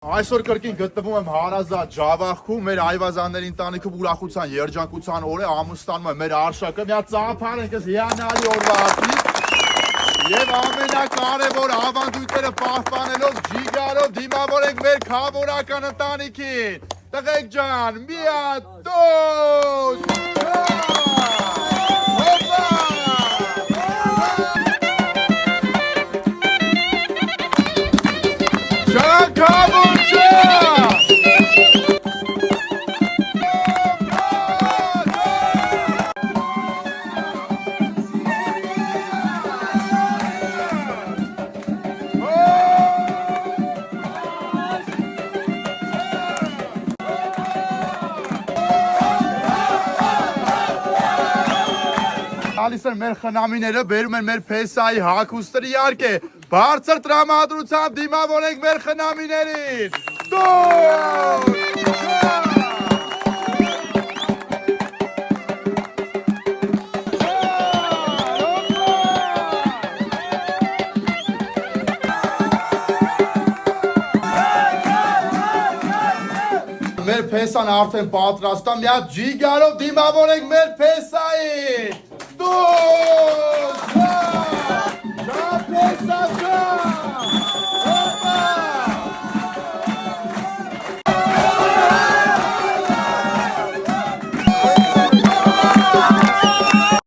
Այսօր կրկին գտնվում եմ հարազատ Ջավախքում, մեր այվազանների ընտանիքում ուրախության երջանկության օր է, ամուսնանում է մեր Արշակը, մի հատ ծափար ենք հիանալի օրվա արդի եւ ամենակարևոր ավանդույթները պահպանելով ջիգարով դիմավորենք մեր քավորական ընտանիքին։ Տղեկ ջան, մի հատ տոս։ Գալիս են մեր խնամիները, բերում են մեր փեսայի հագուստները, իհարկե բարձր տրամադրությամբ դիմավորենք մեր խնամիներին։ Մեր փեսան արդեն պատրաստ է, մի հատ ջիգարով դիմավորենք մեր փեսային։ Dos! Já pensa já!